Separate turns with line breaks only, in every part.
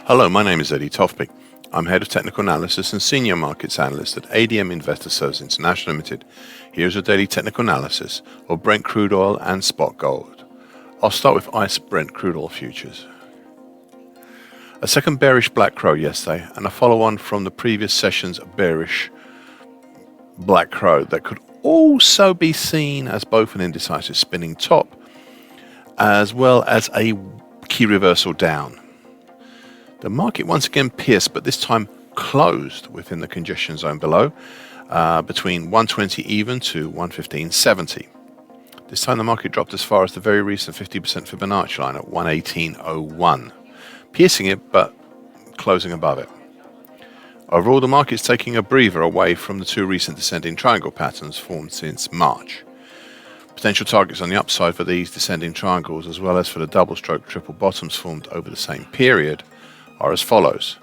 Hello, my name is Eddie Tofpik. I'm Head of Technical Analysis and Senior Markets Analyst at ADM Investor Services International Limited. Here's a daily technical analysis of Brent crude oil and spot gold. I'll start with ICE Brent crude oil futures. A second bearish black crow yesterday and a follow-on from the previous session's bearish black crow that could also be seen as both an indecisive spinning top as well as a key reversal down. The market once again pierced, but this time closed within the congestion zone below, between 120 even to 115.70. This time the market dropped as far as the very recent 50% Fibonacci line at 118.01, piercing it but closing above it. Overall, the market's taking a breather away from the two recent descending triangle patterns formed since March. Potential targets on the upside for these descending triangles, as well as for the double stroke triple bottoms formed over the same period, are as follows.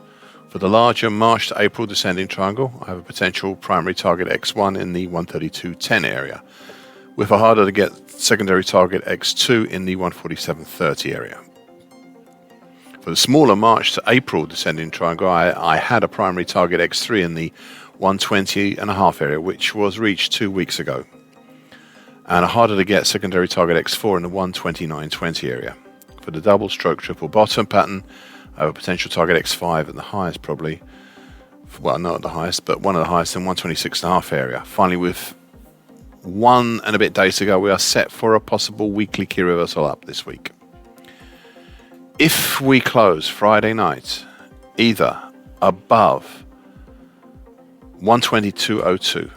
For the larger March to April descending triangle, I have a potential primary target X1 in the 132.10 area, with a harder to get secondary target X2 in the 147.30 area. For the smaller March to April descending triangle, I had a primary target X3 in the 120.5 area, which was reached 2 weeks ago, and a harder to get secondary target X4 in the 129.20 area. For the double stroke triple bottom pattern, I have a potential target X5 at the highest probably, well not at the highest, but one of the highest in 126.5 area. Finally, with 1 and a bit days to go, we are set for a possible weekly key reversal up this week. If we close Friday night either above 122.02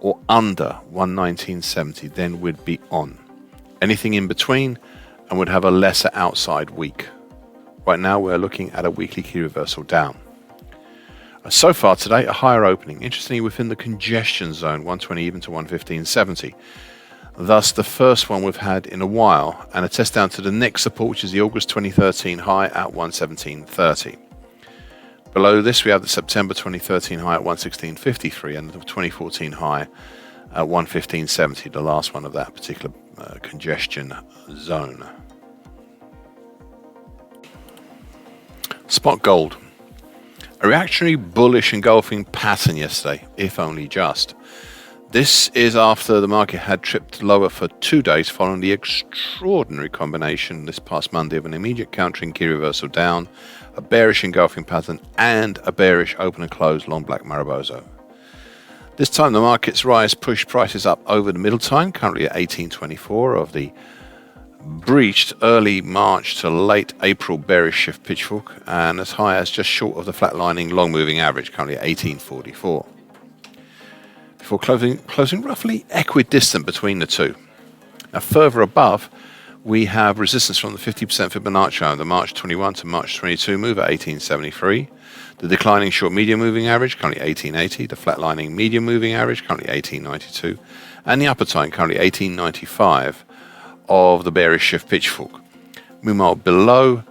or under 119.70, then we'd be on. Anything in between and would have a lesser outside week. Right now we're looking at a weekly key reversal down. So far today, a higher opening, interestingly within the congestion zone, 120 even to 115.70. Thus the first one we've had in a while, and a test down to the next support, which is the August 2013 high at 117.30. Below this we have the September 2013 high at 116.53 and the 2014 high at 115.70, the last one of that particular congestion zone. Spot gold. A reactionary bullish engulfing pattern yesterday, if only just. This is after the market had tripped lower for 2 days following the extraordinary combination this past Monday of an immediate countering key reversal down, a bearish engulfing pattern, and a bearish open and close long black Mariposa. This time the market's rise pushed prices up over the middle time, currently at 18.24 of the breached early March to late April bearish shift pitchfork, and as high as just short of the flatlining long moving average, currently at 18.44. Before closing roughly equidistant between the two. Now further above, we have resistance from the 50% Fibonacci line, the March 21 to March 22 move at 18.73, the declining short medium moving average currently 18.80, the flatlining medium moving average currently 18.92, and the upper time currently 18.95 of the bearish shift pitchfork. Meanwhile, below,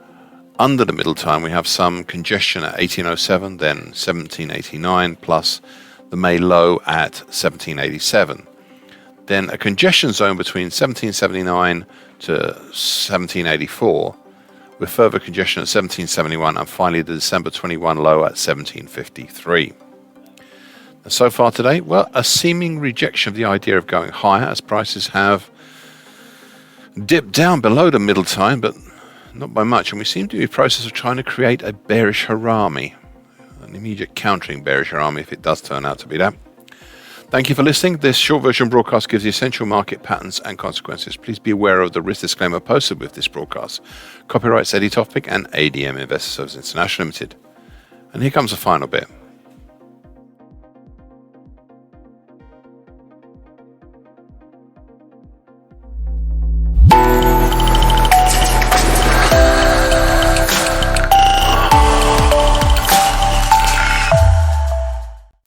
under the middle time, we have some congestion at 18.07, then 17.89, plus the May low at 17.87. Then a congestion zone between 17.79 to 17.84, with further congestion at 17.71, and finally the December 21 low at 17.53. And so far today, well, a seeming rejection of the idea of going higher, as prices have dipped down below the middle time, but not by much, and we seem to be in the process of trying to create a bearish harami, an immediate countering bearish harami if it does turn out to be that. Thank you for listening. This short version broadcast gives the essential market patterns and consequences. Please be aware of the risk disclaimer posted with this broadcast. Copyrights Eddie Tofpik and ADM Investor Services International Limited. And here comes the final bit.